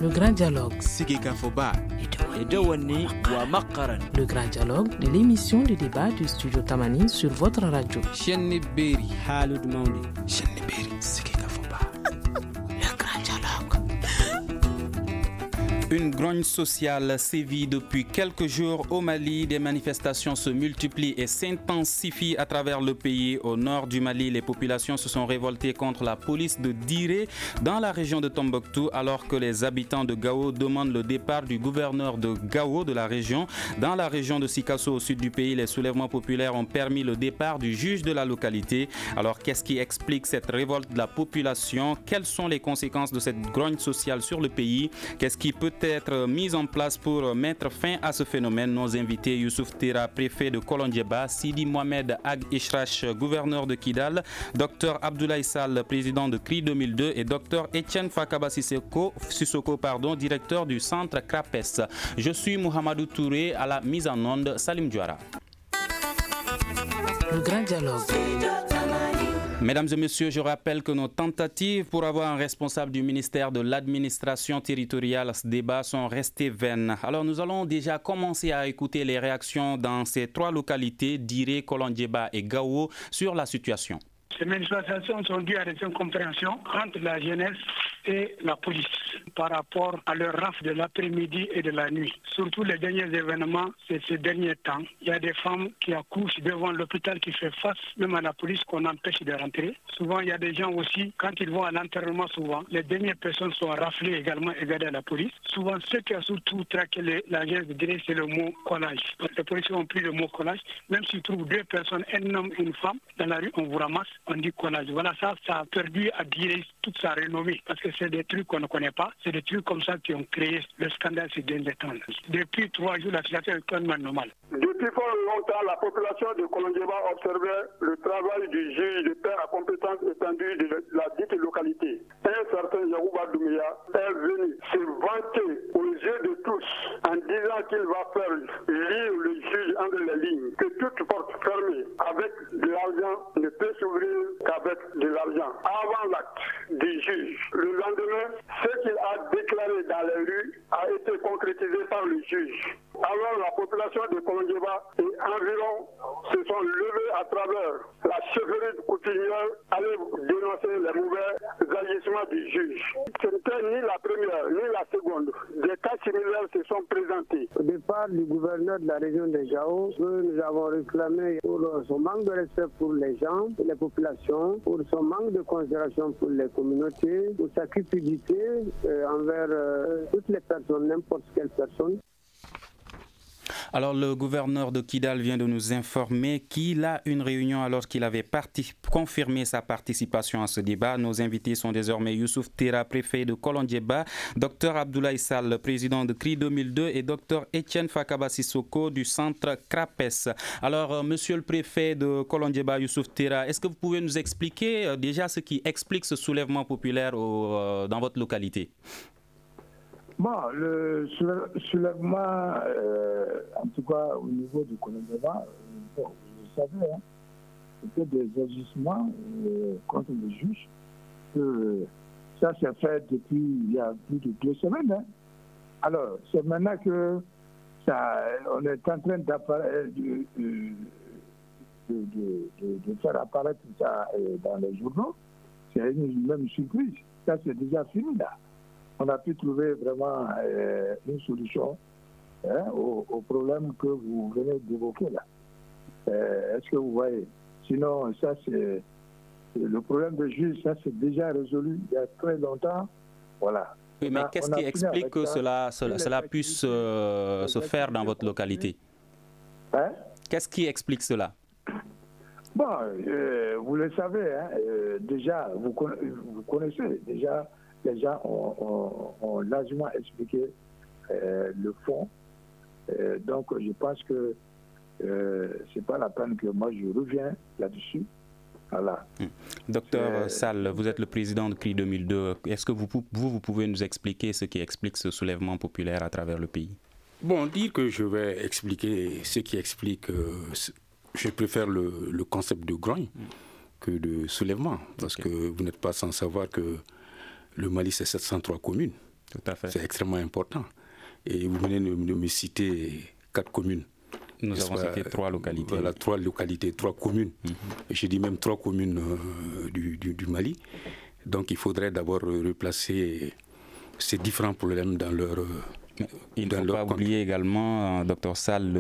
Le grand dialogue. Le grand dialogue de l'émission de débat du studio Tamani sur votre radio. Le grand dialogue. Une grogne sociale sévit depuis quelques jours au Mali. Des manifestations se multiplient et s'intensifient à travers le pays. Au nord du Mali, les populations se sont révoltées contre la police de Diré dans la région de Tombouctou, alors que les habitants de Gao demandent le départ du gouverneur de Gao de la région. Dans la région de Sikasso, au sud du pays, les soulèvements populaires ont permis le départ du juge de la localité. Alors, qu'est-ce qui explique cette révolte de la population? Quelles sont les conséquences de cette grogne sociale sur le pays? Qu'est-ce qui peut être mis en place pour mettre fin à ce phénomène? Nos invités, Youssouf Tera, préfet de Kolondjeba, Sidi Mohamed Ag Ishrash, gouverneur de Kidal, Dr Abdoulaye Sall, président de CRI 2002 et Dr Etienne Fakaba Sissoko, directeur du centre CRAPES. Je suis Mohamedou Touré à la mise en onde, Salim Diouara. Le grand dialogue. Mesdames et messieurs, je rappelle que nos tentatives pour avoir un responsable du ministère de l'administration territoriale à ce débat sont restées vaines. Alors nous allons déjà commencer à écouter les réactions dans ces trois localités, Diré, Kolondjeba et Gao, sur la situation. Ces manifestations sont dues à des incompréhensions entre la jeunesse et la police par rapport à leur rafle de l'après-midi et de la nuit. Surtout les derniers événements, c'est ces derniers temps. Il y a des femmes qui accouchent devant l'hôpital qui fait face même à la police qu'on empêche de rentrer. Souvent, il y a des gens aussi, quand ils vont à l'enterrement, souvent, les dernières personnes sont raflées également et gardées à la police. Souvent, ce qui a surtout traqué la jeunesse de Diré, c'est le mot collage. Les policiers ont pris le mot collage. Même s'ils trouvent deux personnes, un homme et une femme, dans la rue, on vous ramasse. On dit collage. Voilà, ça a perdu à Diré toute sa renommée. Parce que c'est des trucs qu'on ne connaît pas. C'est des trucs comme ça qui ont créé le scandale ces derniers temps. Depuis 3 jours, la situation est totalement normale. Depuis fort longtemps, la population de Kolondjeba observait le travail du juge de paix à compétence étendue de la dite localité. Un certain Yahouba Doumbia est venu se vanter aux yeux de tous en disant qu'il va faire lire le juge entre les lignes, que toute porte fermée avec de l'argent ne peut s'ouvrir qu'avec de l'argent. Avant l'acte du juge, le lendemain, ce qu'il a déclaré dans les rues a été concrétisé par le juge. Alors la population de Kolondjeba et environ se sont levés à travers la chefferie coutumière aller dénoncer les mauvais agissements du juge. Ce n'était ni la première ni la seconde. Des cas similaires se sont présentés. Au départ du gouverneur de la région de Gao, nous avons réclamé pour son manque de respect pour les gens, pour les populations, pour son manque de considération pour les communautés, pour sa cupidité envers toutes les personnes, n'importe quelle personne. Alors le gouverneur de Kidal vient de nous informer qu'il a une réunion alors qu'il avait confirmé sa participation à ce débat. Nos invités sont désormais Youssouf Tera, préfet de Kolondjeba, Dr Abdoulaye Sall, président de CRI 2002 et Dr Etienne Fakaba Sissoko du centre CRAPES. Alors monsieur le préfet de Kolondjeba, Youssouf Tera, est-ce que vous pouvez nous expliquer déjà ce qui explique ce soulèvement populaire dans votre localité? Bon, le soulèvement, en tout cas au niveau du Kolondjeba, vous savez, c'était des agissements contre le juge. Ça s'est fait depuis il y a plus de 2 semaines. Hein. Alors, c'est maintenant que on est en train de faire apparaître ça dans les journaux. C'est une même surprise. Ça, c'est déjà fini là. On a pu trouver vraiment une solution au problème que vous venez d'évoquer là. Est-ce que vous voyez? Sinon, ça c'est le problème de juge, ça c'est déjà résolu il y a très longtemps. Voilà. Oui, mais qu'est-ce qui explique que cela puisse se faire dans votre localité? Qu'est-ce qui explique cela? Bon, vous le savez, hein, déjà, vous connaissez déjà. Les gens ont largement expliqué le fond. Donc, je pense que c'est pas la peine que moi je reviens là-dessus. Voilà. Docteur Sall, vous êtes le président de CRI 2002. Est-ce que vous pouvez nous expliquer ce qui explique ce soulèvement populaire à travers le pays? Bon, dire que je vais expliquer ce qui explique, je préfère le concept de grogne que de soulèvement. Parce que vous n'êtes pas sans savoir que le Mali, c'est 703 communes. Tout à fait. C'est extrêmement important. Et vous venez de me citer 4 communes. Nous avons cité 3 localités. Voilà, 3 localités, 3 communes. Et je dis même 3 communes du Mali. Donc il faudrait d'abord replacer ces différents problèmes dans leur... Il ne faut pas oublier également, Dr Sall,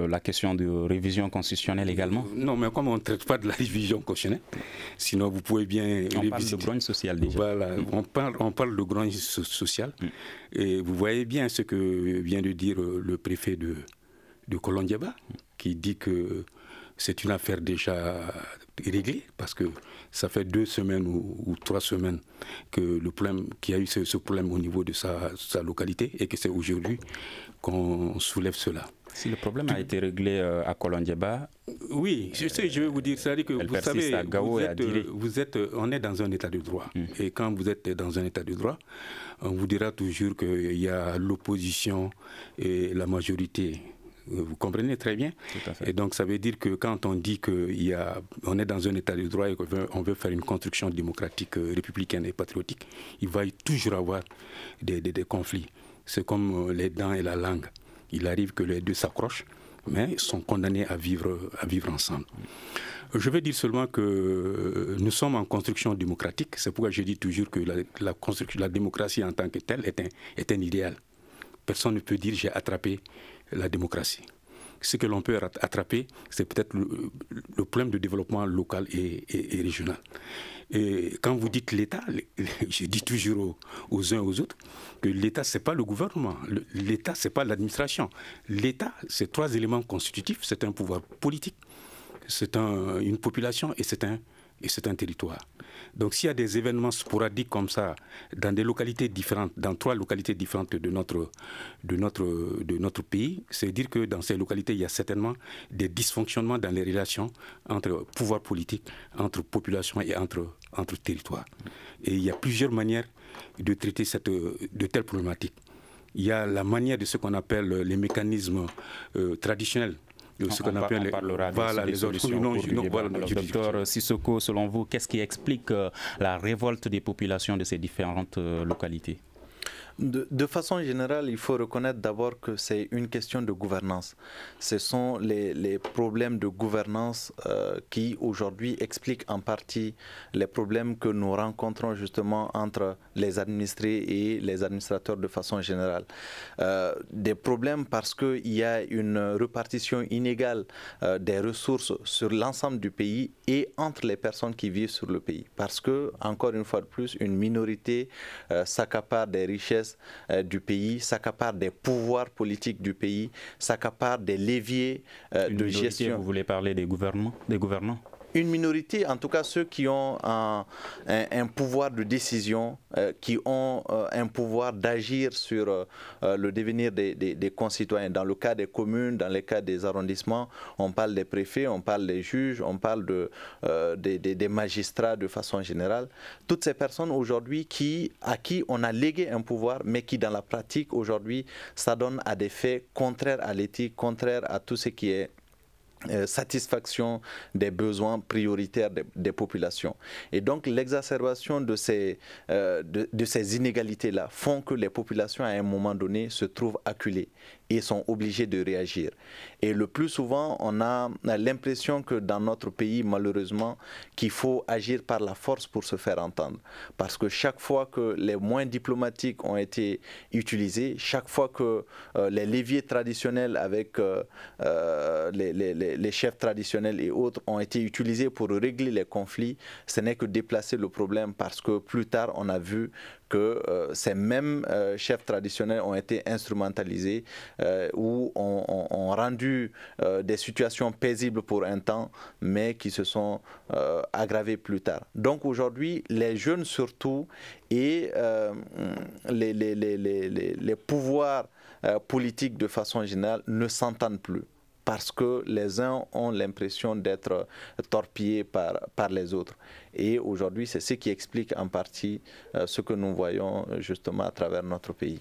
la question de révision constitutionnelle également. Non, mais comme on ne traite pas de la révision constitutionnelle, sinon vous pouvez bien... On parle de grogne sociale déjà. Voilà, on parle de grogne sociale. Et vous voyez bien ce que vient de dire le préfet de Kolondiaba, qui dit que c'est une affaire déjà réglée, parce que ça fait 2 semaines ou 3 semaines qu'il y a eu ce problème au niveau de sa localité, et que c'est aujourd'hui qu'on soulève cela. Si le problème a été réglé à Kolondiaba... Oui, je vais vous dire, c'est-à-dire que vous savez, on est dans un état de droit. Et quand vous êtes dans un état de droit, on vous dira toujours qu'il y a l'opposition et la majorité. Vous comprenez très bien. Tout à fait. Et donc ça veut dire que quand on dit qu'on est dans un état de droit et qu'on veut faire une construction démocratique, républicaine et patriotique, il va toujours avoir des conflits. C'est comme les dents et la langue. Il arrive que les deux s'accrochent, mais sont condamnés à vivre ensemble. Je veux dire seulement que nous sommes en construction démocratique. C'est pourquoi je dis toujours que la démocratie en tant que telle est un idéal. Personne ne peut dire j'ai attrapé la démocratie. Ce que l'on peut attraper, c'est peut-être le problème de développement local et régional. Et quand vous dites l'État, je dis toujours aux uns et aux autres que l'État, ce n'est pas le gouvernement, l'État, ce n'est pas l'administration. L'État, c'est 3 éléments constitutifs, c'est un pouvoir politique, c'est une population et c'est un territoire. Donc s'il y a des événements sporadiques comme ça, dans des localités différentes, dans 3 localités différentes de notre pays, c'est dire que dans ces localités, il y a certainement des dysfonctionnements dans les relations entre pouvoir politique, entre population et entre territoires. Et il y a plusieurs manières de traiter de telles problématiques. Il y a la manière de ce qu'on appelle les mécanismes traditionnels. On parlera des solutions au cours du débat. Docteur Sissoko, selon vous, qu'est-ce qui explique la révolte des populations de ces différentes localités ? De façon générale, il faut reconnaître d'abord que c'est une question de gouvernance. Ce sont les problèmes de gouvernance qui aujourd'hui expliquent en partie les problèmes que nous rencontrons justement entre les administrés et les administrateurs de façon générale. Des problèmes parce qu'il y a une répartition inégale des ressources sur l'ensemble du pays et entre les personnes qui vivent sur le pays. Parce que, encore une fois de plus, une minorité s'accapare des richesses du pays, s'accapare des pouvoirs politiques du pays, s'accapare des leviers de gestion. Vous voulez parler des gouvernants? Une minorité, en tout cas ceux qui ont un pouvoir de décision, qui ont un pouvoir d'agir sur le devenir des concitoyens. Dans le cas des communes, dans le cas des arrondissements, on parle des préfets, on parle des juges, on parle des magistrats de façon générale. Toutes ces personnes aujourd'hui à qui on a légué un pouvoir, mais qui dans la pratique aujourd'hui s'adonnent à des faits contraires à l'éthique, contraires à tout ce qui est satisfaction des besoins prioritaires des populations. Et donc l'exacerbation de ces inégalités-là font que les populations à un moment donné se trouvent acculées et sont obligées de réagir. Et le plus souvent, on a l'impression que dans notre pays, malheureusement, qu'il faut agir par la force pour se faire entendre. Parce que chaque fois que les moyens diplomatiques ont été utilisés, chaque fois que les leviers traditionnels avec les chefs traditionnels et autres ont été utilisés pour régler les conflits, ce n'est que déplacer le problème parce que plus tard, on a vu que ces mêmes chefs traditionnels ont été instrumentalisés ou ont rendu des situations paisibles pour un temps, mais qui se sont aggravées plus tard. Donc aujourd'hui, les jeunes surtout et les pouvoirs politiques de façon générale ne s'entendent plus, parce que les uns ont l'impression d'être torpillés par les autres. Et aujourd'hui, c'est ce qui explique en partie ce que nous voyons justement à travers notre pays.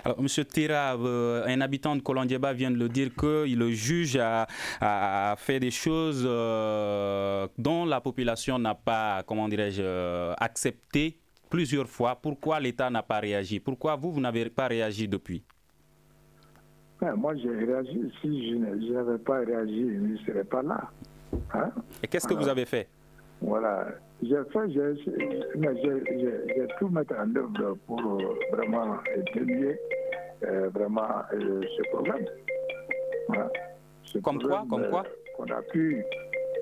Alors, M. Tira, un habitant de Kolondiaba vient de le dire que le juge a fait des choses dont la population n'a pas, comment dirais-je, accepté plusieurs fois. Pourquoi l'État n'a pas réagi? Pourquoi vous n'avez pas réagi depuis? Moi, j'ai réagi. Si je n'avais pas réagi, je ne serais pas là. Hein? Et qu'est-ce que vous avez fait? Voilà. J'ai tout mis en œuvre pour vraiment délier ce problème. Voilà. Comme quoi?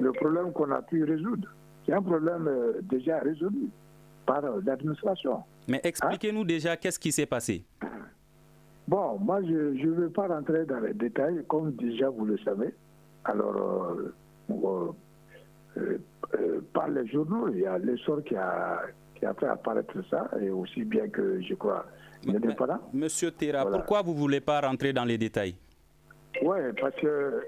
Le problème qu'on a pu résoudre. C'est un problème déjà résolu par l'administration. Mais expliquez-nous déjà qu'est-ce qui s'est passé. Bon, moi, je ne vais pas rentrer dans les détails, comme déjà vous le savez. Alors, par les journaux, il y a l'essor qui a fait apparaître ça, et aussi bien que, je crois, l'indépendant. Monsieur Terra, voilà. Pourquoi vous ne voulez pas rentrer dans les détails? Oui, parce que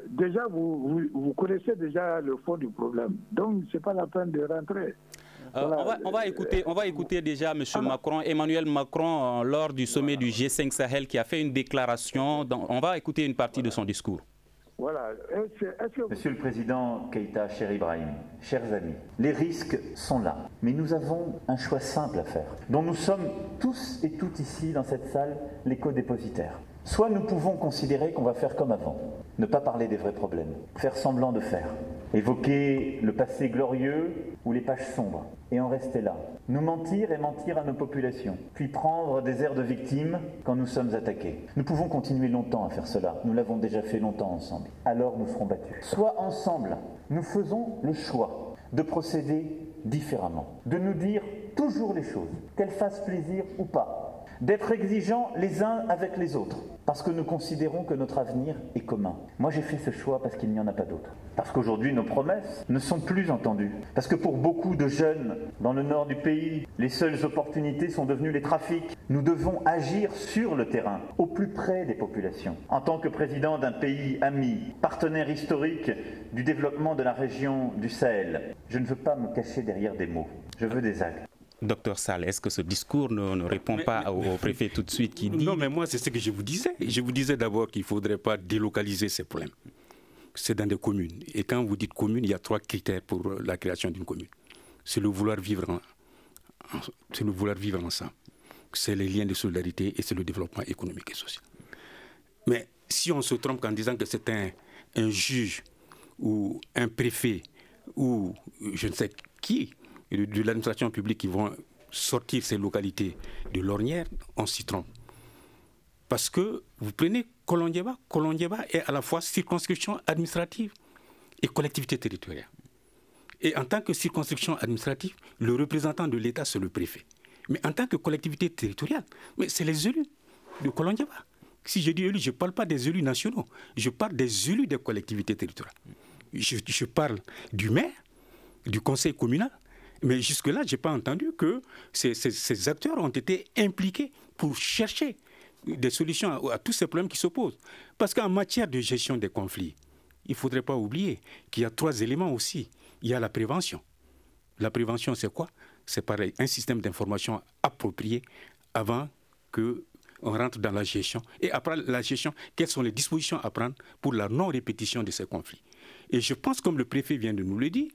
déjà, vous connaissez déjà le fond du problème. Donc, ce n'est pas la peine de rentrer. Voilà. On va écouter déjà M. Macron, Emmanuel Macron, lors du sommet du G5 Sahel, qui a fait une déclaration. On va écouter une partie de son discours. Voilà. Monsieur le Président Keïta, cher Ibrahim, chers amis, les risques sont là, mais nous avons un choix simple à faire, dont nous sommes tous et toutes ici dans cette salle les co-dépositaires. Soit nous pouvons considérer qu'on va faire comme avant, ne pas parler des vrais problèmes, faire semblant de faire, évoquer le passé glorieux ou les pages sombres, et en rester là. Nous mentir et mentir à nos populations, puis prendre des airs de victimes quand nous sommes attaqués. Nous pouvons continuer longtemps à faire cela, nous l'avons déjà fait longtemps ensemble. Alors nous serons battus. Soit ensemble, nous faisons le choix de procéder différemment, de nous dire toujours les choses, qu'elles fassent plaisir ou pas, d'être exigeants les uns avec les autres, parce que nous considérons que notre avenir est commun. Moi j'ai fait ce choix parce qu'il n'y en a pas d'autre. Parce qu'aujourd'hui nos promesses ne sont plus entendues. Parce que pour beaucoup de jeunes dans le nord du pays, les seules opportunités sont devenues les trafics. Nous devons agir sur le terrain, au plus près des populations. En tant que président d'un pays ami, partenaire historique du développement de la région du Sahel, je ne veux pas me cacher derrière des mots. Je veux des actes. Docteur Sall, est-ce que ce discours ne répond pas au préfet tout de suite qui dit... Non, mais moi, c'est ce que je vous disais. Je vous disais d'abord qu'il ne faudrait pas délocaliser ces problèmes. C'est dans des communes. Et quand vous dites commune, il y a 3 critères pour la création d'une commune. C'est le vouloir vivre ensemble. C'est les liens de solidarité et c'est le développement économique et social. Mais si on se trompe en disant que c'est un juge ou un préfet ou je ne sais qui de l'administration publique qui vont sortir ces localités de l'ornière, on s'y trompe. Parce que vous prenez Kolondiéba est à la fois circonscription administrative et collectivité territoriale. Et en tant que circonscription administrative, le représentant de l'État, c'est le préfet. Mais en tant que collectivité territoriale, c'est les élus de Kolondiéba. Si je dis élus, je ne parle pas des élus nationaux, je parle des élus des collectivités territoriales. Je parle du maire, du conseil communal. Mais jusque-là, je n'ai pas entendu que ces acteurs ont été impliqués pour chercher des solutions à tous ces problèmes qui se posent. Parce qu'en matière de gestion des conflits, il ne faudrait pas oublier qu'il y a 3 éléments aussi. Il y a la prévention. La prévention, c'est quoi? C'est pareil, un système d'information approprié avant qu'on rentre dans la gestion. Et après la gestion, quelles sont les dispositions à prendre pour la non-répétition de ces conflits? Et je pense, comme le préfet vient de nous le dire,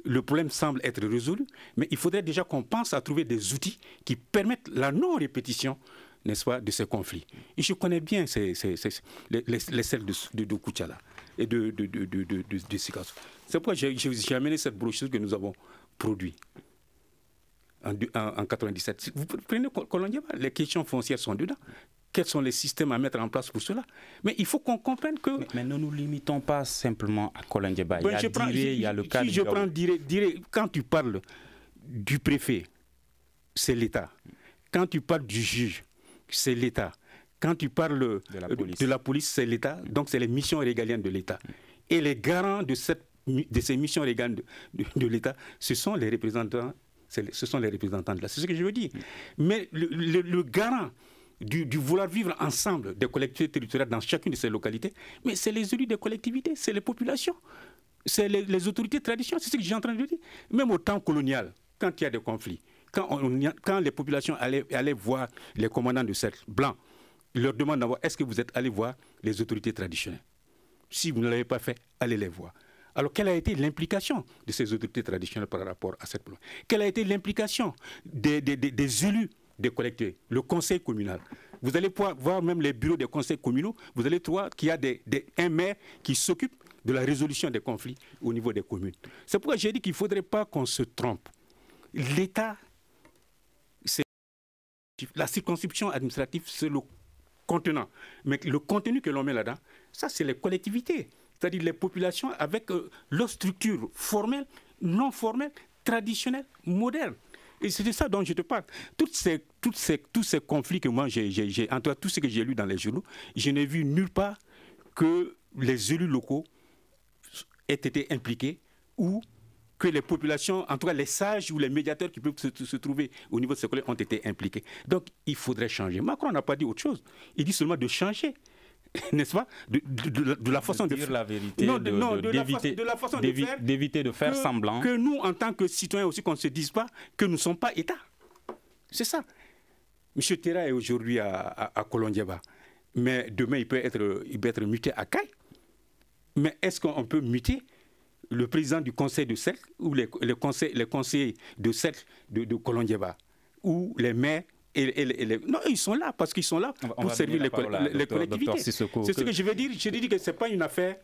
le problème semble être résolu, mais il faudrait déjà qu'on pense à trouver des outils qui permettent la non-répétition, n'est-ce pas, de ces conflits. Et je connais bien les celles de Koutchala et de Sikasso. C'est pourquoi j'ai amené cette brochure que nous avons produite en 1997. Vous prenez Kolondiéba, les questions foncières sont dedans. Quels sont les systèmes à mettre en place pour cela? Mais il faut qu'on comprenne que... Mais ne nous limitons pas simplement à Kolondiéba. Il y a Diré, il y a le cas de Gao. Prends Diré, quand tu parles du préfet, c'est l'État. Quand tu parles du juge, c'est l'État. Quand tu parles de la police, c'est l'État. Donc c'est les missions régaliennes de l'État. Et les garants de ces missions régaliennes de l'État, ce sont les représentants. Ce sont les représentants de là. C'est ce que je veux dire. Mais le garant du vouloir vivre ensemble des collectivités territoriales dans chacune de ces localités, mais c'est les élus des collectivités, c'est les populations, c'est les autorités traditionnelles, c'est ce que j'ai en train de dire. Même au temps colonial, quand il y a des conflits, quand les populations allaient voir les commandants de cercle blancs, ils leur demandent d'abord, est-ce que vous êtes allés voir les autorités traditionnelles? Si vous ne l'avez pas fait, allez les voir. Alors, quelle a été l'implication de ces autorités traditionnelles par rapport à cette problématique? Quelle a été l'implication des élus des collectivités, le conseil communal? Vous allez pouvoir voir même les bureaux des conseils communaux, vous allez voir qu'il y a un maire qui s'occupe de la résolution des conflits au niveau des communes. C'est pourquoi j'ai dit qu'il ne faudrait pas qu'on se trompe. L'État, c'est la circonscription administrative, c'est le contenant. Mais le contenu que l'on met là-dedans, ça, c'est les collectivités. C'est-à-dire les populations avec leur structure formelle, non formelle, traditionnelle, moderne. Et c'est de ça dont je te parle. Tous ces conflits que moi, en tout cas, tout ce que j'ai lu dans les journaux, je n'ai vu nulle part que les élus locaux aient été impliqués ou que les populations, en tout cas les sages ou les médiateurs qui peuvent se trouver au niveau de ces collègues ont été impliqués. Donc, il faudrait changer. Macron n'a pas dit autre chose. Il dit seulement de changer. N'est-ce pas, de la façon de dire la vérité, d'éviter de faire semblant. Que nous, en tant que citoyens aussi, qu'on ne se dise pas que nous ne sommes pas État. C'est ça. M. Terra est aujourd'hui à Kolondiaba, mais demain, il peut être muté à Caille. Mais est-ce qu'on peut muter le président du conseil de cercle ou les conseillers de cercle de Kolondiaba ou les maires? Non, ils sont là parce qu'ils sont là pour servir les collectivités. C'est ce que je veux dire. Je dis que ce n'est pas une affaire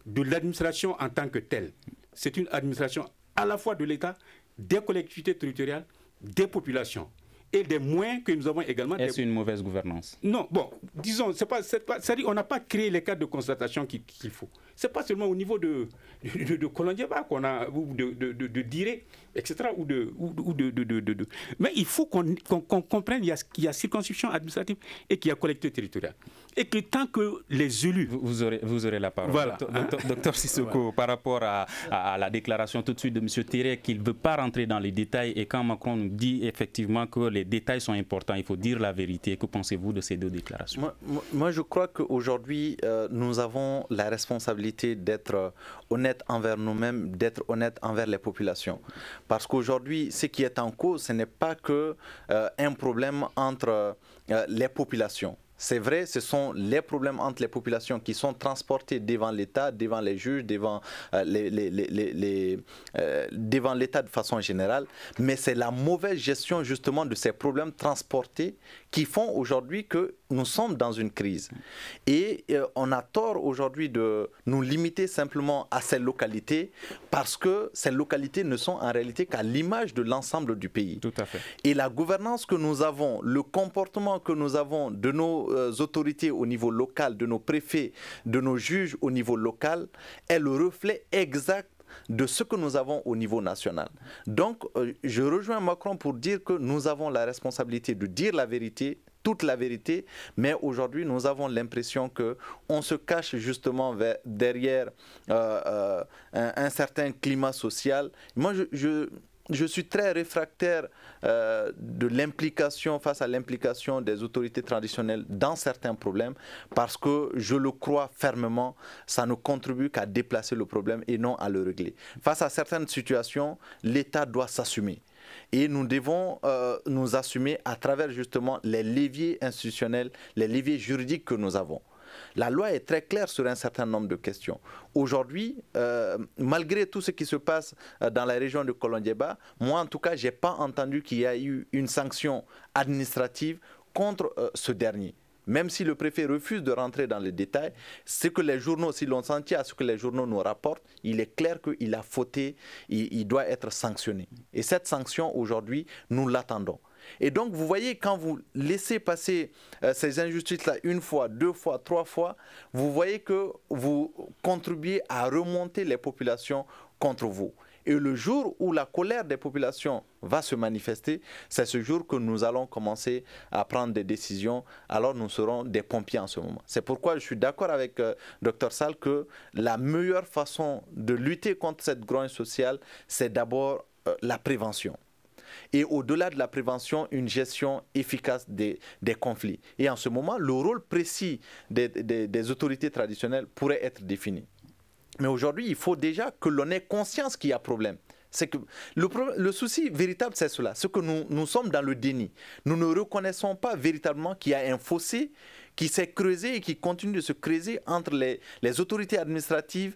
de l'administration en tant que telle. C'est une administration à la fois de l'État, des collectivités territoriales, des populations et des moyens que nous avons également. Est-ce une mauvaise gouvernance? Non, bon, disons, c'est-à-dire on n'a pas créé les cadres de constatation qu'il faut. Ce n'est pas seulement au niveau de Kolondiaba qu'on a, ou de Diré, etc. Mais il faut qu'on comprenne qu'il y a circonscription administrative et qu'il y a collectivité territoriale. Et que tant que les élus... Vous aurez la parole. Voilà. Docteur Sissoko, voilà. Par rapport à la déclaration tout de suite de M. Terra qu'il ne veut pas rentrer dans les détails, et quand Macron nous dit effectivement que les détails sont importants, il faut dire la vérité. Que pensez-vous de ces deux déclarations? Moi, je crois qu'aujourd'hui, nous avons la responsabilité d'être honnêtes envers nous-mêmes, d'être honnêtes envers les populations. Parce qu'aujourd'hui, ce qui est en cause, ce n'est pas que un problème entre les populations. C'est vrai, ce sont les problèmes entre les populations qui sont transportés devant l'État, devant les juges, devant l'État de façon générale. Mais c'est la mauvaise gestion justement de ces problèmes transportés qui font aujourd'hui que nous sommes dans une crise. Et on a tort aujourd'hui de nous limiter simplement à ces localités parce que ces localités ne sont en réalité qu'à l'image de l'ensemble du pays. Tout à fait. Et la gouvernance que nous avons, le comportement que nous avons de nos autorités au niveau local, de nos préfets, de nos juges au niveau local, est le reflet exact de ce que nous avons au niveau national. Donc, je rejoins Macron pour dire que nous avons la responsabilité de dire la vérité, toute la vérité, mais aujourd'hui, nous avons l'impression qu'on se cache justement derrière un certain climat social. Moi, je suis très réfractaire de l'implication, face à l'implication des autorités traditionnelles dans certains problèmes, parce que je le crois fermement, ça ne contribue qu'à déplacer le problème et non à le régler. Face à certaines situations, l'État doit s'assumer. Et nous devons nous assumer à travers justement les leviers institutionnels, les leviers juridiques que nous avons. La loi est très claire sur un certain nombre de questions. Aujourd'hui, malgré tout ce qui se passe dans la région de Kolondiaba, moi en tout cas, je n'ai pas entendu qu'il y a eu une sanction administrative contre ce dernier. Même si le préfet refuse de rentrer dans les détails, ce que les journaux, si l'on s'en tient à ce que les journaux nous rapportent, il est clair qu'il a fauté, il doit être sanctionné. Et cette sanction, aujourd'hui, nous l'attendons. Et donc, vous voyez, quand vous laissez passer ces injustices-là une fois, deux fois, trois fois, vous voyez que vous contribuez à remonter les populations contre vous. Et le jour où la colère des populations va se manifester, c'est ce jour que nous allons commencer à prendre des décisions. Alors nous serons des pompiers en ce moment. C'est pourquoi je suis d'accord avec Dr Sall que la meilleure façon de lutter contre cette grogne sociale, c'est d'abord la prévention. Et au-delà de la prévention, une gestion efficace des conflits. Et en ce moment, le rôle précis des autorités traditionnelles pourrait être défini. Mais aujourd'hui, il faut déjà que l'on ait conscience qu'il y a problème. C'est que le souci véritable, c'est cela. C'est que nous sommes dans le déni. Nous ne reconnaissons pas véritablement qu'il y a un fossé qui s'est creusé et qui continue de se creuser entre les autorités administratives,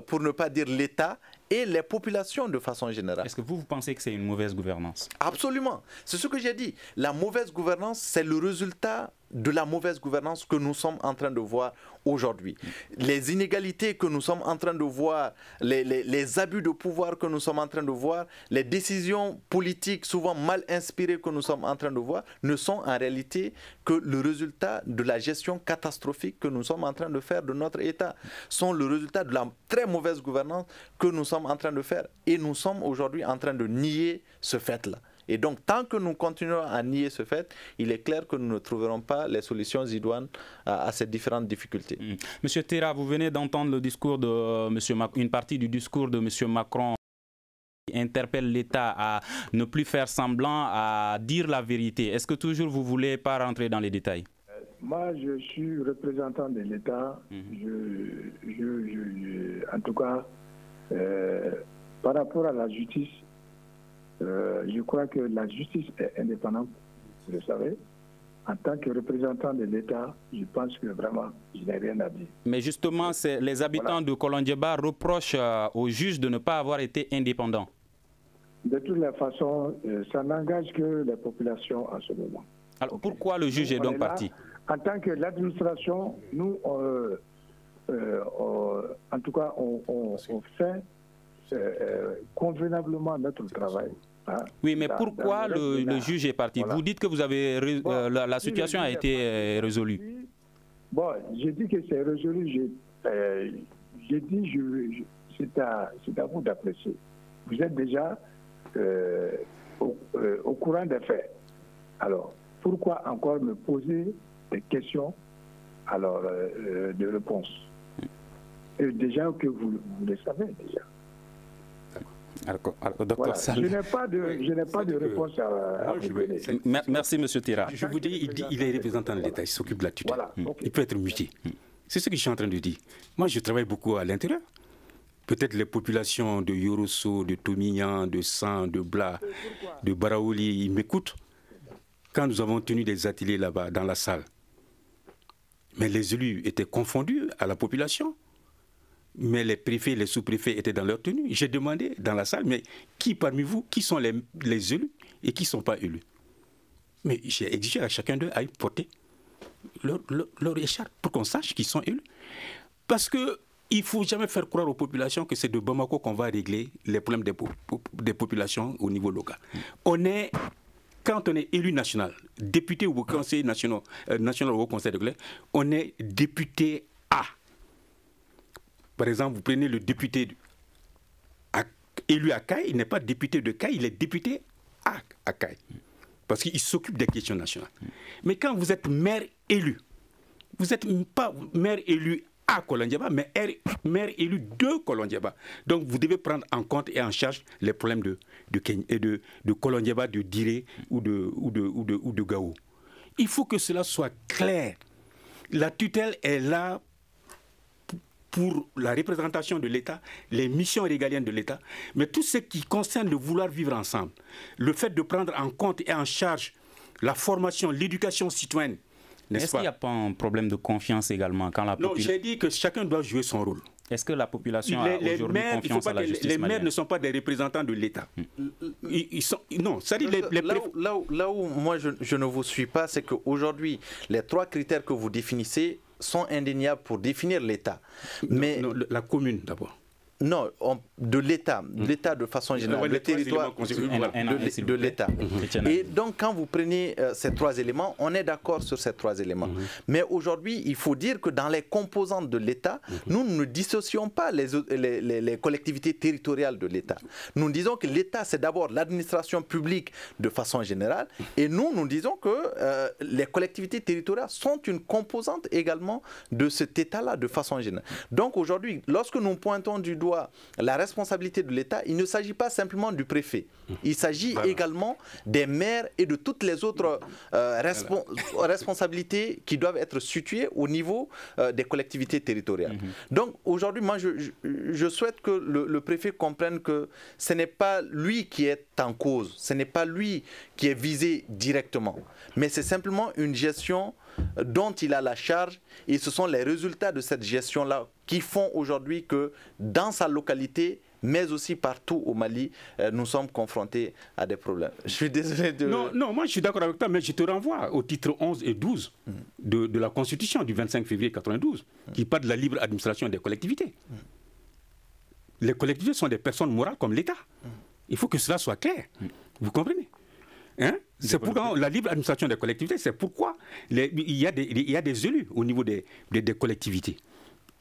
pour ne pas dire l'État, et les populations de façon générale. Est-ce que vous pensez que c'est une mauvaise gouvernance? Absolument. C'est ce que j'ai dit. La mauvaise gouvernance, c'est le résultat de la mauvaise gouvernance que nous sommes en train de voir aujourd'hui. Les inégalités que nous sommes en train de voir, les abus de pouvoir que nous sommes en train de voir, les décisions politiques souvent mal inspirées que nous sommes en train de voir, ne sont en réalité que le résultat de la gestion catastrophique que nous sommes en train de faire de notre État, sont le résultat de la très mauvaise gouvernance que nous sommes en train de faire. Et nous sommes aujourd'hui en train de nier ce fait-là. Et donc, tant que nous continuerons à nier ce fait, il est clair que nous ne trouverons pas les solutions idoines à ces différentes difficultés. Monsieur Terra, vous venez d'entendre le discours de une partie du discours de M. Macron qui interpelle l'État à ne plus faire semblant, à dire la vérité. Est-ce que toujours vous ne voulez pas rentrer dans les détails? Moi, je suis représentant de l'État. En tout cas, par rapport à la justice, je crois que la justice est indépendante, vous le savez. En tant que représentant de l'État, je pense que vraiment, je n'ai rien à dire. Mais justement, les habitants de Kolonguéba reprochent aux juges de ne pas avoir été indépendants. De toutes les façons, ça n'engage que les populations en ce moment. Alors pourquoi le juge est donc parti? En tant que l'administration, nous, en tout cas, on fait convenablement notre travail. Hein. Oui, mais pourquoi le juge est parti? Vous dites que vous avez la situation a été résolue. Bon, j'ai dit que c'est résolu. J'ai dit, c'est à vous d'apprécier. Vous êtes déjà au courant des faits. Alors, pourquoi encore me poser des questions de réponse? Et déjà que vous le savez déjà. Alors, docteur Sall, je n'ai pas de réponse à vous donner. Merci, M. Terra. Je vous dis, il est représentant de l'État, il s'occupe de la tutelle. Voilà, okay. Il peut être muté. C'est ce que je suis en train de dire. Moi, je travaille beaucoup à l'intérieur. Peut-être les populations de Yorosso, de Tomignan, de San, de Bla, de Baraouli, ils m'écoutent. Quand nous avons tenu des ateliers là-bas, dans la salle, mais les élus étaient confondus à la population. Mais les préfets, les sous-préfets étaient dans leur tenue. J'ai demandé dans la salle, mais qui parmi vous, qui sont les élus et qui ne sont pas élus? Mais j'ai exigé à chacun d'eux à porter leur écharpe pour qu'on sache qu'ils sont élus. Parce qu'il ne faut jamais faire croire aux populations que c'est de Bamako qu'on va régler les problèmes des populations au niveau local. Quand on est élu national, député au Conseil national au Conseil de Glais, on est député A. Par exemple, vous prenez le député élu à Caille, il n'est pas député de Caille, il est député à Caille. Parce qu'il s'occupe des questions nationales. Mais quand vous êtes maire élu, vous n'êtes pas maire élu à Kolonguéba, mais maire élu de Kolonguéba. Donc vous devez prendre en compte et en charge les problèmes de Kolonguéba, de Diré ou de Gao. Il faut que cela soit clair. La tutelle est là pour la représentation de l'État, les missions régaliennes de l'État, mais tout ce qui concerne le vouloir vivre ensemble, le fait de prendre en compte et en charge la formation, l'éducation citoyenne, n'est-ce pas? Est-ce qu'il n'y a pas un problème de confiance également quand la population... Non, j'ai dit que chacun doit jouer son rôle. Est-ce que la population a aujourd'hui confiance à la justice malienne? Les maires ne sont pas des représentants de l'État. Non, ça dit là où moi je ne vous suis pas, c'est qu'aujourd'hui, les trois critères que vous définissez sont indéniables pour définir l'État. Mais la commune d'abord. Non, de l'État de façon générale, le territoire de l'État. Et donc, quand vous prenez ces trois éléments, on est d'accord sur ces trois éléments. Mais aujourd'hui, il faut dire que dans les composantes de l'État, nous ne dissocions pas les collectivités territoriales de l'État. Nous disons que l'État, c'est d'abord l'administration publique de façon générale, et nous disons que les collectivités territoriales sont une composante également de cet État-là de façon générale. Donc aujourd'hui, lorsque nous pointons du doigt doit la responsabilité de l'État, il ne s'agit pas simplement du préfet. Il s'agit également des maires et de toutes les autres responsabilités qui doivent être situées au niveau des collectivités territoriales. Donc aujourd'hui, moi je souhaite que le préfet comprenne que ce n'est pas lui qui est en cause, ce n'est pas lui qui est visé directement, mais c'est simplement une gestion dont il a la charge, et ce sont les résultats de cette gestion-là qui font aujourd'hui que dans sa localité, mais aussi partout au Mali, nous sommes confrontés à des problèmes. Je suis désolé de... Non, moi je suis d'accord avec toi, mais je te renvoie au titre 11 et 12 de la Constitution du 25 février 92, qui parle de la libre administration des collectivités. Les collectivités sont des personnes morales comme l'État. Il faut que cela soit clair. Vous comprenez? C'est pourquoi la libre administration des collectivités, c'est pourquoi il y a des élus au niveau des collectivités.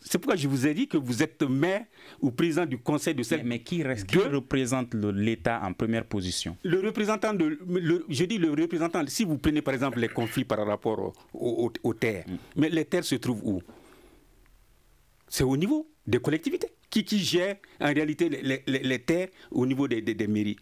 C'est pourquoi je vous ai dit que vous êtes maire ou président du conseil de cette... Mais qui représente l'État en première position? Le représentant je dis le représentant, si vous prenez par exemple les conflits par rapport aux terres, mais les terres se trouvent où? C'est au niveau des collectivités. Qui gère en réalité les terres au niveau des mairies?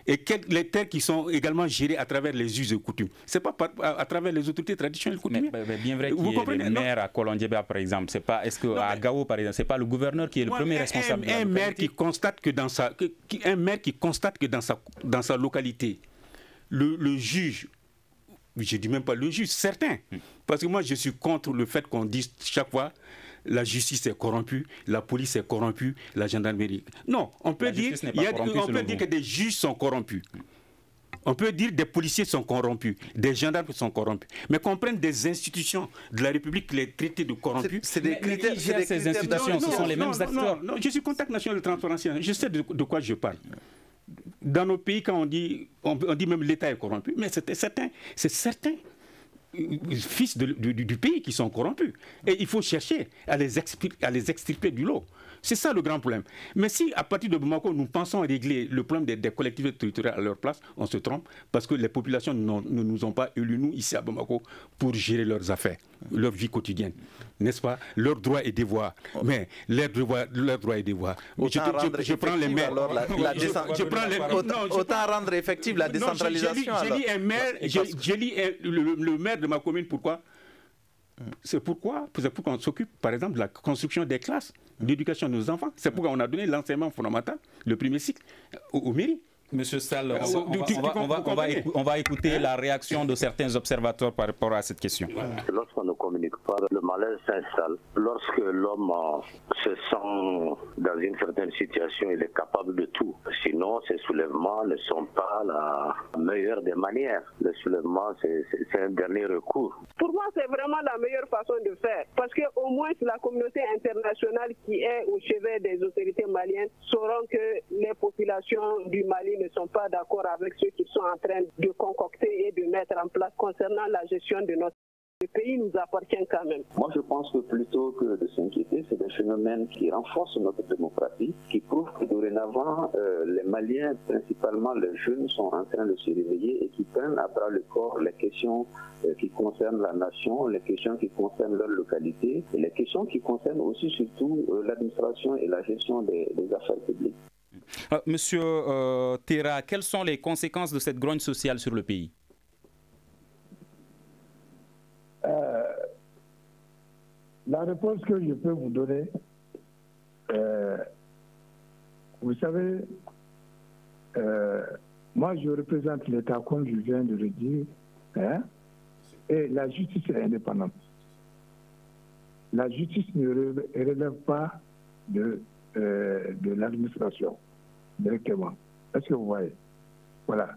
Et les terres qui sont également gérées à travers les us et coutumes. Ce n'est pas à travers les autorités traditionnelles coutumières. Mais bien vrai qu'il y ait le maire à Kolondiéba, par exemple. Est-ce qu'à Gao, par exemple, ce n'est pas le gouverneur qui est le premier responsable? Un maire qui constate que dans sa localité, le juge, je ne dis même pas le juge, certains, parce que moi je suis contre le fait qu'on dise chaque fois la justice est corrompue, la police est corrompue, la gendarmerie. Non, on peut dire que des juges sont corrompus. On peut dire que des policiers sont corrompus, des gendarmes sont corrompus. Mais qu'on prenne des institutions de la République, les traités de corrompus... C'est des critères, ces institutions, ce sont les mêmes acteurs. Non, je suis contact national de transparence, je sais de quoi je parle. Dans nos pays, quand on dit même l'État est corrompu, mais c'est certain. Fils du pays qui sont corrompus. Et il faut chercher à les extirper du lot. C'est ça le grand problème. Mais si à partir de Bamako, nous pensons régler le problème des collectivités territoriales à leur place, on se trompe parce que les populations ne nous ont pas élus, nous, ici à Bamako, pour gérer leurs affaires, leur vie quotidienne. N'est-ce pas? Leurs droits et devoirs. Mais leurs droits et devoirs. Je prends les maires. Autant rendre effective la décentralisation. J'ai lu le maire de ma commune, pourquoi? C'est pourquoi on s'occupe, par exemple, de la construction des classes d'éducation de nos enfants. C'est pourquoi on a donné l'enseignement fondamental, le premier cycle, aux mairies. Monsieur Sall, on va écouter la réaction de certains observateurs par rapport à cette question. Lorsqu'on ne communique pas, le malaise s'installe. Lorsque l'homme se sent dans une certaine situation, il est capable de tout. Sinon, ces soulèvements ne sont pas la meilleure des manières. Le soulèvement, c'est un dernier recours. Pour moi, c'est vraiment la meilleure façon de faire. Parce qu'au moins, la communauté internationale qui est au chevet des autorités maliennes sauront que les populations du Mali ne sont pas d'accord avec ceux qui sont en train de concocter et de mettre en place concernant la gestion de notre pays nous appartient quand même. Moi, je pense que plutôt que de s'inquiéter, c'est des phénomènes qui renforcent notre démocratie, qui prouvent que dorénavant, les Maliens, principalement les jeunes, sont en train de se réveiller et qui prennent à bras le corps les questions qui concernent la nation, les questions qui concernent leur localité et les questions qui concernent aussi surtout l'administration et la gestion des affaires publiques. Monsieur Terra, quelles sont les conséquences de cette grogne sociale sur le pays? La réponse que je peux vous donner, vous savez, moi je représente l'État comme je viens de le dire, et la justice est indépendante. La justice ne relève pas de l'administration directement. Est-ce que vous voyez? Voilà.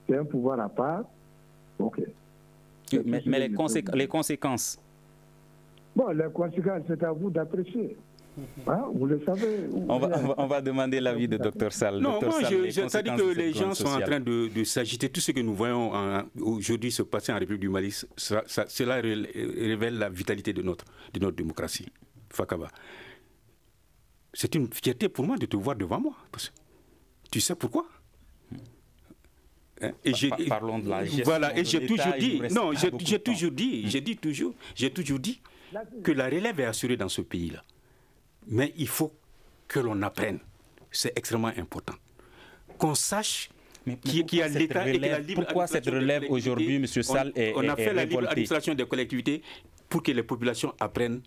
C'est un pouvoir à part. Ok. Mais les conséquences? Bon, les conséquences, c'est à vous d'apprécier. Vous le savez. On va demander l'avis de Dr Sall. Non, moi, ça dit que les gens sont en train de s'agiter. Tout ce que nous voyons aujourd'hui se passer en République du Mali, cela révèle la vitalité de notre démocratie. Fakaba. C'est une fierté pour moi de te voir devant moi. Parce que tu sais pourquoi? Parlons de la gestion. Voilà, et j'ai toujours dit, non, j'ai toujours dit que la relève est assurée dans ce pays-là. Mais il faut que l'on apprenne. C'est extrêmement important. Qu'on sache qu'il y a l'État et que la libre pourquoi cette relève aujourd'hui, M. Sall, est on a fait la libre révoltée. administration des collectivités pour que les populations apprennent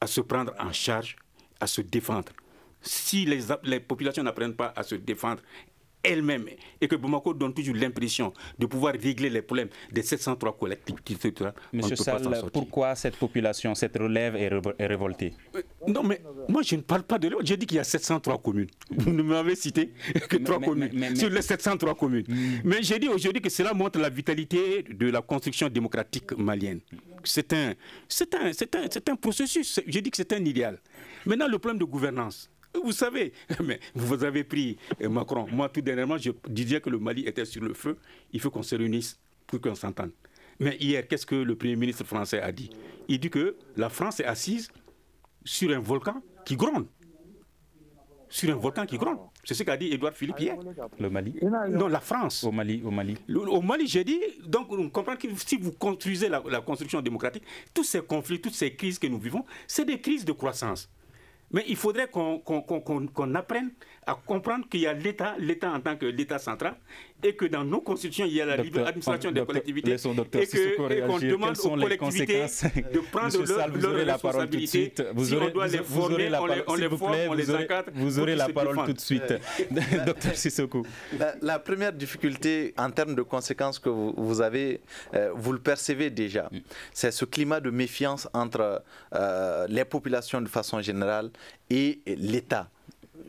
à se prendre en charge, à se défendre. Si les populations n'apprennent pas à se défendre elles-mêmes et que Bamako donne toujours l'impression de pouvoir régler les problèmes des 703 collectivités, Monsieur Sall, pourquoi cette population, cette relève est révoltée? Non, mais moi je ne parle pas de relève. J'ai dit qu'il y a 703 communes. Vous ne m'avez cité que 3 communes sur les 703 communes. Mais j'ai dit aujourd'hui que cela montre la vitalité de la construction démocratique malienne. C'est un processus. J'ai dit que c'est un idéal. Maintenant, le problème de gouvernance. Vous savez, mais vous avez pris Macron. Moi, tout dernièrement, je disais que le Mali était sur le feu. Il faut qu'on se réunisse pour qu'on s'entende. Mais hier, qu'est-ce que le Premier ministre français a dit? Il dit que la France est assise sur un volcan qui gronde. Sur un volcan qui gronde. C'est ce qu'a dit Édouard Philippe hier. Le Mali? Non, la France. Au Mali. Au Mali, j'ai dit, donc on comprend que si vous construisez la construction démocratique, tous ces conflits, toutes ces crises que nous vivons, c'est des crises de croissance. Mais il faudrait qu'on apprenne à comprendre qu'il y a l'État en tant que l'État central, et que dans nos constitutions, il y a la libre administration des collectivités, et qu'on demande aux collectivités de prendre leurs responsabilités. Si on doit les former, on les forme, on les encadre. Vous aurez la parole tout de suite. Docteur Sissoko. La première difficulté en termes de conséquences que vous avez, vous le percevez déjà, c'est ce climat de méfiance entre les populations de façon générale et l'État.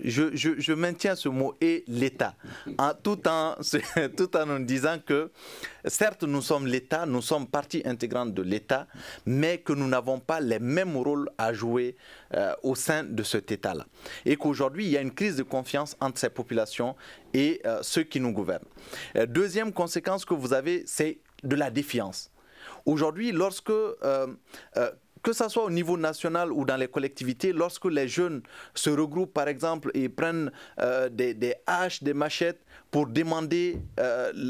Je maintiens ce mot « et l'État », tout en nous disant que, certes, nous sommes l'État, nous sommes partie intégrante de l'État, mais que nous n'avons pas les mêmes rôles à jouer au sein de cet État-là. Et qu'aujourd'hui, il y a une crise de confiance entre ces populations et ceux qui nous gouvernent. Deuxième conséquence que vous avez, c'est de la défiance. Aujourd'hui, lorsque... que ce soit au niveau national ou dans les collectivités, lorsque les jeunes se regroupent par exemple et prennent des haches, des machettes pour demander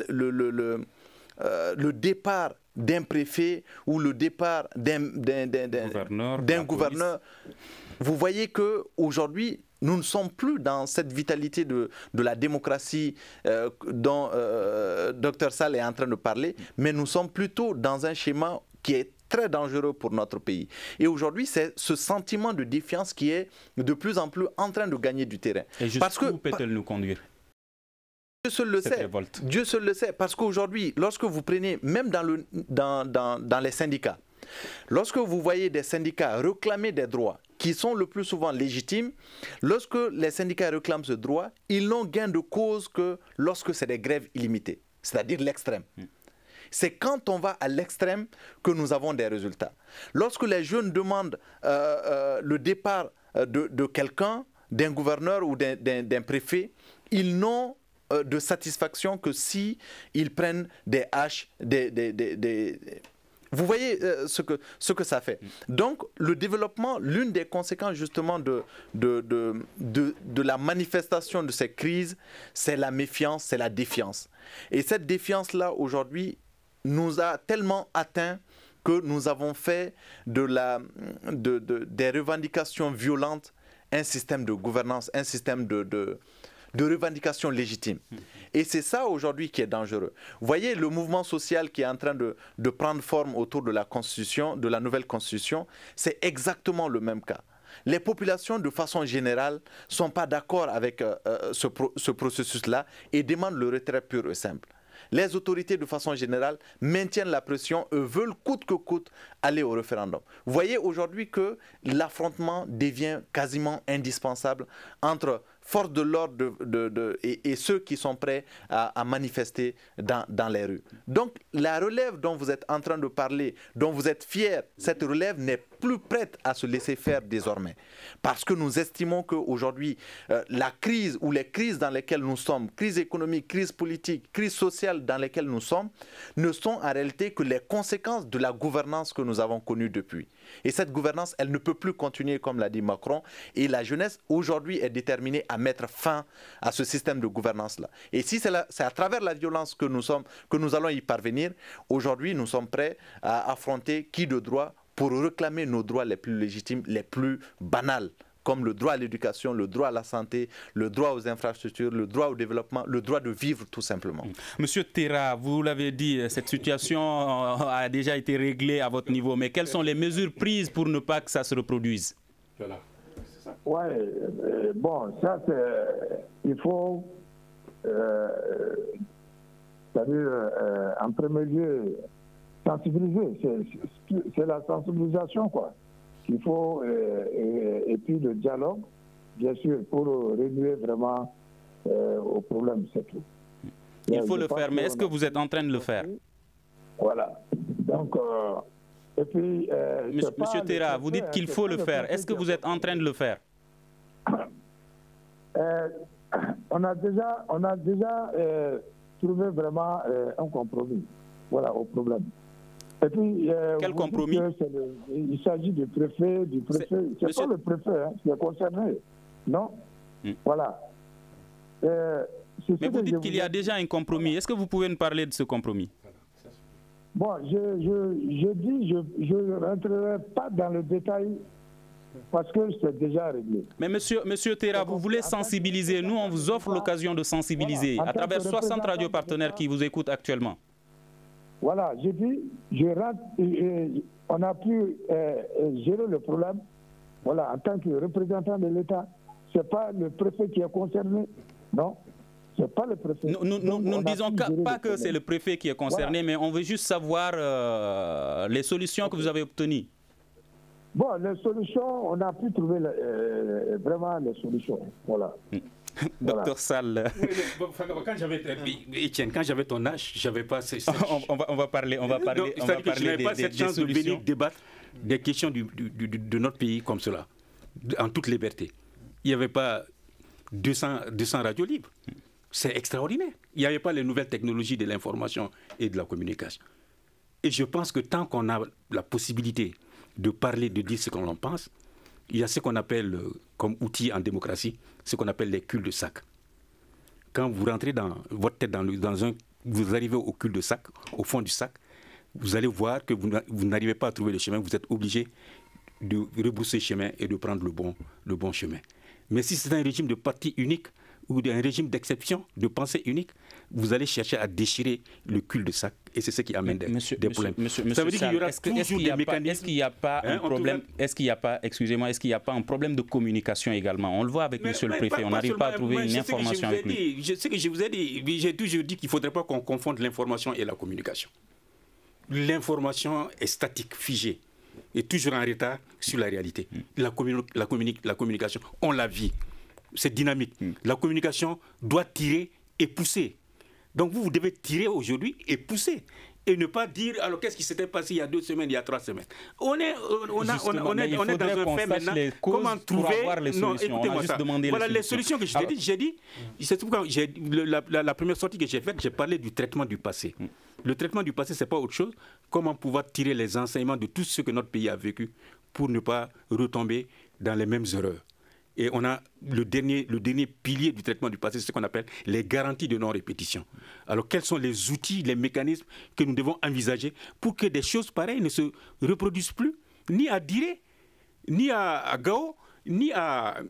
le départ d'un préfet ou le départ d'un gouverneur, vous voyez qu'aujourd'hui, nous ne sommes plus dans cette vitalité de la démocratie dont Dr Sall est en train de parler, mais nous sommes plutôt dans un schéma qui est très dangereux pour notre pays. Et aujourd'hui, c'est ce sentiment de défiance qui est de plus en plus en train de gagner du terrain. Et jusqu'où peut-elle nous conduire? Dieu seul le sait. Dieu seul le sait. Parce qu'aujourd'hui, lorsque vous prenez, même dans les syndicats, lorsque vous voyez des syndicats réclamer des droits qui sont le plus souvent légitimes, lorsque les syndicats réclament ce droit, ils n'ont gain de cause que lorsque c'est des grèves illimitées, c'est-à-dire l'extrême. C'est quand on va à l'extrême que nous avons des résultats. Lorsque les jeunes demandent le départ de quelqu'un, d'un gouverneur ou d'un préfet, ils n'ont de satisfaction que si ils prennent des haches, Vous voyez ce que ça fait. Donc, le développement, l'une des conséquences justement de la manifestation de ces crises, c'est la méfiance, c'est la défiance. Et cette défiance-là, aujourd'hui, nous a tellement atteints que nous avons fait des revendications violentes un système de gouvernance, un système de revendications légitimes. Et c'est ça aujourd'hui qui est dangereux. Vous voyez le mouvement social qui est en train de prendre forme autour de la Constitution, de la nouvelle Constitution, c'est exactement le même cas. Les populations, de façon générale, ne sont pas d'accord avec ce processus-là et demandent le retrait pur et simple. Les autorités, de façon générale, maintiennent la pression et veulent coûte que coûte aller au référendum. Vous voyez aujourd'hui que l'affrontement devient quasiment indispensable entre forces de l'ordre et ceux qui sont prêts à manifester dans les rues. Donc la relève dont vous êtes en train de parler, dont vous êtes fiers, cette relève n'est plus prête à se laisser faire désormais. Parce que nous estimons qu'aujourd'hui, la crise ou les crises dans lesquelles nous sommes, crise économique, crise politique, crise sociale dans lesquelles nous sommes, ne sont en réalité que les conséquences de la gouvernance que nous avons connue depuis. Et cette gouvernance, elle ne peut plus continuer comme l'a dit Macron. Et la jeunesse, aujourd'hui, est déterminée à mettre fin à ce système de gouvernance-là. Et si c'est à travers la violence que nous allons y parvenir, aujourd'hui, nous sommes prêts à affronter qui de droit pour réclamer nos droits les plus légitimes, les plus banals comme le droit à l'éducation, le droit à la santé, le droit aux infrastructures, le droit au développement, le droit de vivre tout simplement. Monsieur Terra, vous l'avez dit, cette situation a déjà été réglée à votre niveau, mais quelles sont les mesures prises pour ne pas que ça se reproduise? Voilà. Oui, bon, ça c'est... Il faut... c'est-à-dire, en premier lieu, sensibiliser. C'est la sensibilisation, quoi. Il faut, et puis le dialogue, bien sûr, pour réduire vraiment au problème, c'est tout. Il faut le faire, mais est-ce que vous êtes en train de le faire? Voilà. Donc, et puis... Monsieur Terra, vous dites qu'il faut le faire. Est-ce que vous êtes en train de le faire? On a déjà trouvé vraiment un compromis, voilà, au problème. Et puis, quel compromis? Il s'agit du préfet, c'est pas le préfet qui est concerné, non? Voilà. Mais vous dites qu'il y a déjà un compromis. Est-ce que vous pouvez nous parler de ce compromis? Bon, je dis, je ne rentrerai pas dans le détail parce que c'est déjà réglé. Mais monsieur Terra, vous voulez sensibiliser. Nous, on vous offre l'occasion de sensibiliser à travers 60 radios partenaires qui vous écoutent actuellement. Voilà, j'ai dit, on a pu gérer le problème. Voilà, en tant que représentant de l'État, ce n'est pas le préfet qui est concerné, non? C'est pas le préfet. Nous ne disons pas que c'est le préfet qui est concerné, voilà. Mais on veut juste savoir les solutions que vous avez obtenues. Bon, les solutions, on a pu trouver vraiment les solutions. Voilà. Docteur Sall. Etienne, quand j'avais ton âge, j'avais pas... On va parler je n'avais pas cette chance de venir débattre des questions de notre pays comme cela, en toute liberté. Il n'y avait pas 200 radios libres. C'est extraordinaire. Il n'y avait pas les nouvelles technologies de l'information et de la communication. Et je pense que tant qu'on a la possibilité de parler, de dire ce qu'on en pense, il y a ce qu'on appelle, comme outil en démocratie, ce qu'on appelle les cul-de-sac. Quand vous rentrez dans votre tête vous arrivez au cul-de-sac, au fond du sac, vous allez voir que vous n'arrivez pas à trouver le chemin, vous êtes obligé de rebrousser le chemin et de prendre le bon chemin. Mais si c'est un régime de parti unique ou un régime d'exception, de pensée unique, vous allez chercher à déchirer le cul-de-sac et c'est ce qui amène des problèmes. Ça veut dire qu'il y aura toujours des mécanismes. Est-ce qu'il n'y a pas un problème? Est-ce qu'il n'y a pas, excusez-moi, est-ce qu'il n'y a pas un problème de communication également? On le voit avec monsieur le préfet, on n'arrive pas à trouver une information avec lui. Je sais que je vous ai dit, j'ai toujours dit qu'il ne faudrait pas qu'on confonde l'information et la communication. L'information est statique, figée, et toujours en retard sur la réalité. La communication, on la vit. C'est dynamique. La communication doit tirer et pousser. Donc vous devez tirer aujourd'hui et pousser. Et ne pas dire, alors qu'est-ce qui s'était passé il y a 2 semaines, il y a 3 semaines. On est dans un fait maintenant. Comment trouver les solutions. Non, écoutez-moi ça. Voilà les solutions que j'ai dit. C'est pourquoi la première sortie que j'ai faite, j'ai parlé du traitement du passé. Le traitement du passé, ce n'est pas autre chose. Comment pouvoir tirer les enseignements de tout ce que notre pays a vécu pour ne pas retomber dans les mêmes erreurs. Et on a le dernier pilier du traitement du passé, c'est ce qu'on appelle les garanties de non-répétition. Alors, quels sont les outils, les mécanismes que nous devons envisager pour que des choses pareilles ne se reproduisent plus, ni à Diré, ni à Gao, ni à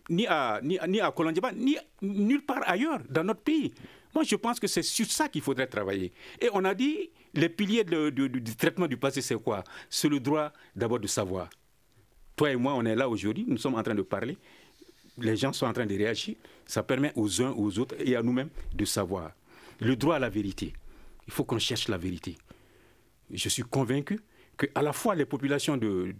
Kolondiaba, ni nulle part ailleurs dans notre pays. Moi, je pense que c'est sur ça qu'il faudrait travailler. Et on a dit, les piliers du traitement du passé, c'est quoi? C'est le droit d'abord de savoir. Toi et moi, on est là aujourd'hui, nous sommes en train de parler. Les gens sont en train de réagir. Ça permet aux uns, aux autres et à nous-mêmes de savoir. Le droit à la vérité. Il faut qu'on cherche la vérité. Je suis convaincu qu'à la fois les populations de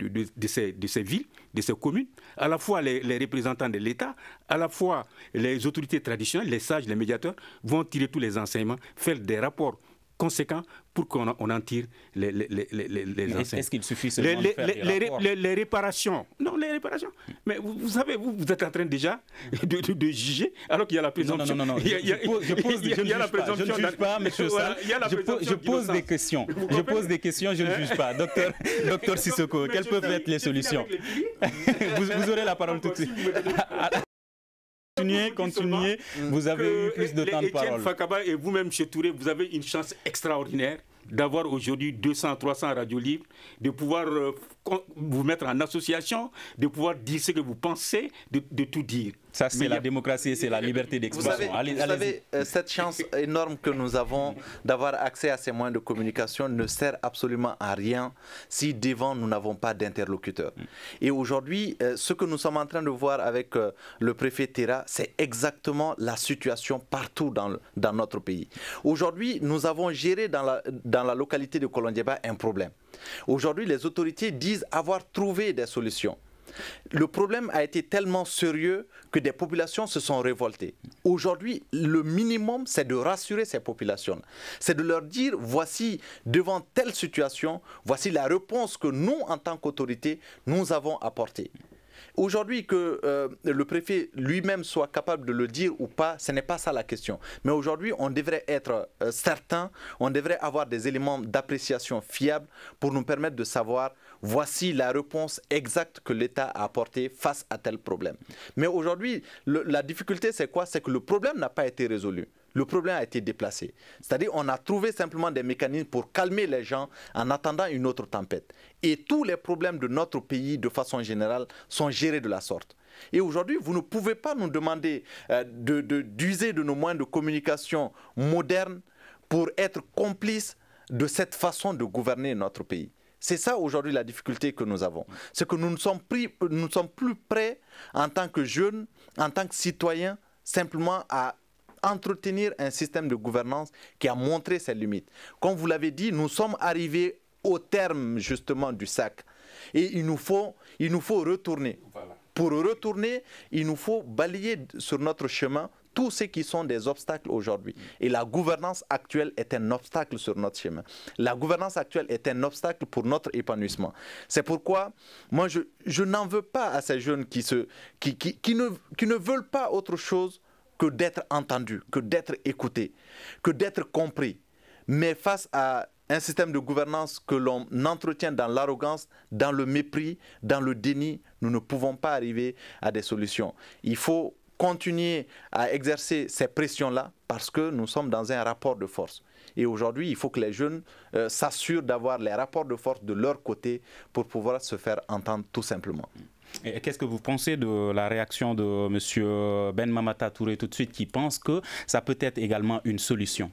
ces villes, de ces communes, à la fois les représentants de l'État, à la fois les autorités traditionnelles, les sages, les médiateurs, vont tirer tous les enseignements, faire des rapports conséquents pour qu'on en tire les enseignements. Est-ce qu'il suffit seulement de faire des rapports? Les réparations. Non, les réparations. Mais vous savez, vous êtes en train déjà de juger, alors qu'il y a la présomption. Non. Je ne juge pas, monsieur Sall. Je pose des questions. Je pose des questions, je ne juge pas. Docteur Sissoko, quelles peuvent être les solutions? Vous aurez la parole tout de suite. Continuez, vous avez eu plus de temps de parole. Etienne Fakaba et vous-même, chez Touré, vous avez une chance extraordinaire d'avoir aujourd'hui 200, 300 radios libres, de pouvoir vous mettre en association, de pouvoir dire ce que vous pensez, de tout dire. Ça, c'est la démocratie, c'est la liberté d'expression. Vous savez, cette chance énorme que nous avons d'avoir accès à ces moyens de communication ne sert absolument à rien si devant nous n'avons pas d'interlocuteurs. Et aujourd'hui, ce que nous sommes en train de voir avec le préfet Terra, c'est exactement la situation partout dans notre pays. Aujourd'hui, nous avons géré dans la localité de Kolondiéba un problème. Aujourd'hui, les autorités disent avoir trouvé des solutions. Le problème a été tellement sérieux que des populations se sont révoltées. Aujourd'hui, le minimum, c'est de rassurer ces populations. C'est de leur dire, voici, devant telle situation, voici la réponse que nous, en tant qu'autorité, nous avons apportée. Aujourd'hui, que le préfet lui-même soit capable de le dire ou pas, ce n'est pas ça la question. Mais aujourd'hui, on devrait être certain, on devrait avoir des éléments d'appréciation fiables pour nous permettre de savoir, voici la réponse exacte que l'État a apportée face à tel problème. Mais aujourd'hui, la difficulté, c'est quoi? C'est que le problème n'a pas été résolu. Le problème a été déplacé. C'est-à-dire qu'on a trouvé simplement des mécanismes pour calmer les gens en attendant une autre tempête. Et tous les problèmes de notre pays, de façon générale, sont gérés de la sorte. Et aujourd'hui, vous ne pouvez pas nous demander d'user de nos moyens de communication modernes pour être complices de cette façon de gouverner notre pays. C'est ça aujourd'hui la difficulté que nous avons. C'est que nous ne sommes plus prêts en tant que jeunes, en tant que citoyens, simplement à entretenir un système de gouvernance qui a montré ses limites. Comme vous l'avez dit, nous sommes arrivés au terme justement du sac. Et il nous faut retourner. Voilà. Pour retourner, il nous faut balayer sur notre chemin tous ceux qui sont des obstacles aujourd'hui. Et la gouvernance actuelle est un obstacle sur notre chemin. La gouvernance actuelle est un obstacle pour notre épanouissement. C'est pourquoi, moi, je n'en veux pas à ces jeunes qui ne veulent pas autre chose que d'être entendus, que d'être écoutés, que d'être compris. Mais face à un système de gouvernance que l'on entretient dans l'arrogance, dans le mépris, dans le déni, nous ne pouvons pas arriver à des solutions. Il faut continuer à exercer ces pressions-là parce que nous sommes dans un rapport de force. Et aujourd'hui, il faut que les jeunes s'assurent d'avoir les rapports de force de leur côté pour pouvoir se faire entendre tout simplement. Et qu'est-ce que vous pensez de la réaction de M. Ben Mamata Touré tout de suite qui pense que ça peut être également une solution?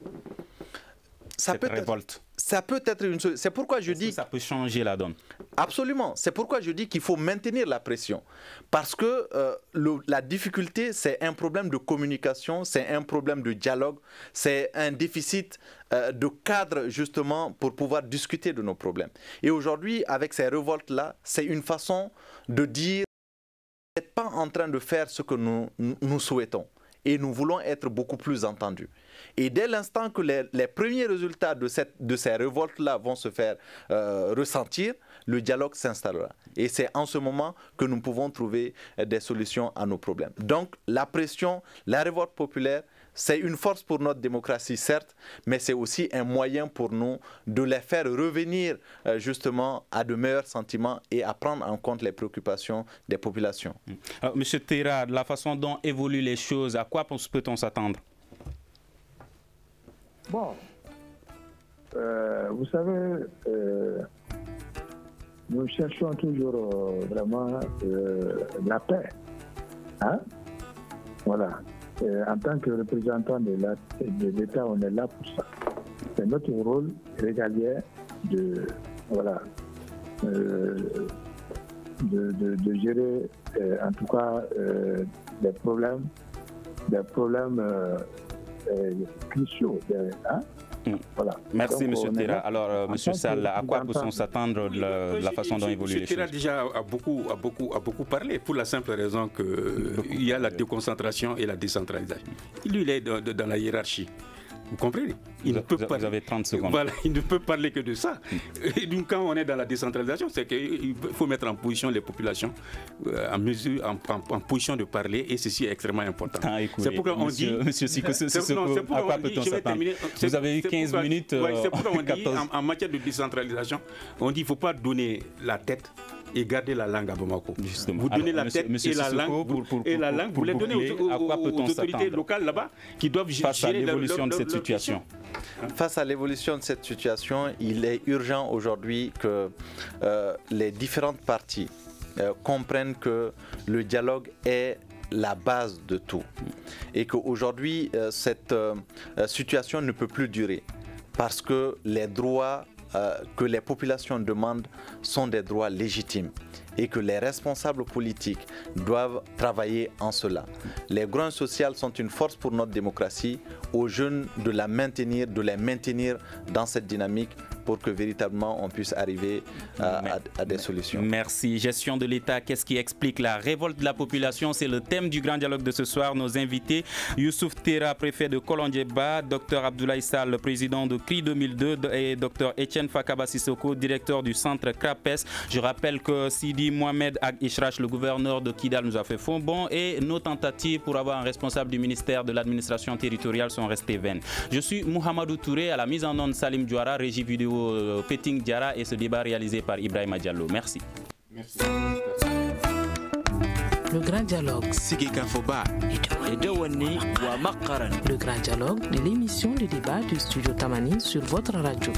Cette révolte. Ça peut être une solution. C'est pourquoi je dis... Ça peut changer la donne. Absolument. C'est pourquoi je dis qu'il faut maintenir la pression. Parce que la difficulté, c'est un problème de communication, c'est un problème de dialogue, c'est un déficit de cadre justement pour pouvoir discuter de nos problèmes. Et aujourd'hui, avec ces révoltes-là, c'est une façon de dire vous n'êtes pas en train de faire ce que nous souhaitons. Et nous voulons être beaucoup plus entendus. Et dès l'instant que les premiers résultats de ces révoltes-là vont se faire ressentir, le dialogue s'installera. Et c'est en ce moment que nous pouvons trouver des solutions à nos problèmes. Donc la pression, la révolte populaire, c'est une force pour notre démocratie, certes, mais c'est aussi un moyen pour nous de les faire revenir justement à de meilleurs sentiments et à prendre en compte les préoccupations des populations. Monsieur Terra, la façon dont évoluent les choses, à quoi peut-on s'attendre? Bon, vous savez, nous cherchons toujours vraiment la paix. Hein? Voilà. En tant que représentant de l'État, on est là pour ça. C'est notre rôle régalien de gérer, en tout cas, des problèmes cruciaux. Hein? Voilà. Merci, donc, M. Terra. Alors, M. Sall, à quoi peut-on s'attendre de la façon dont évoluent les choses? M. Terra déjà a beaucoup parlé pour la simple raison qu'il y a la déconcentration et la décentralisation. Lui, il est dans la hiérarchie. Vous comprenez? Vous avez 30 secondes. Voilà, il ne peut parler que de ça. Et donc, quand on est dans la décentralisation, c'est qu'il faut mettre en position les populations, en position de parler, et ceci est extrêmement important. C'est pourquoi on dit... Monsieur Siko, à quoi peut-on s'attendre? Vous avez eu 15 minutes. C'est pourquoi on dit, en matière de décentralisation, on dit qu'il ne faut pas donner la tête et garder la langue à Bamako. Justement. Vous donnez alors, la tête monsieur et la langue, vous les donnez aux autorités locales là-bas qui doivent face à l'évolution de cette situation. Face à l'évolution de cette situation, il est urgent aujourd'hui que les différentes parties comprennent que le dialogue est la base de tout et qu'aujourd'hui cette situation ne peut plus durer parce que les droits que les populations demandent sont des droits légitimes et que les responsables politiques doivent travailler en cela. Les groins sociaux sont une force pour notre démocratie, aux jeunes de les maintenir dans cette dynamique pour que véritablement on puisse arriver à des solutions. Merci. Gestion de l'État, qu'est-ce qui explique la révolte de la population? C'est le thème du grand dialogue de ce soir. Nos invités, Youssouf Tera, préfet de Kolonjeba, Dr Abdoulaye Sall, le président de CRI 2002 et Dr Etienne Fakaba Sissoko, directeur du centre CRAPES. Je rappelle que Sidi Mohamed Ag Ishrach, le gouverneur de Kidal, nous a fait fond bon et nos tentatives pour avoir un responsable du ministère de l'administration territoriale sont restées vaines. Je suis Mohamedou Touré, à la mise en onde Salim Diouara, régie vidéo Peting Diara et ce débat réalisé par Ibrahima Diallo. Merci. Le grand dialogue. Le grand dialogue de l'émission de débat du studio Tamani sur votre radio.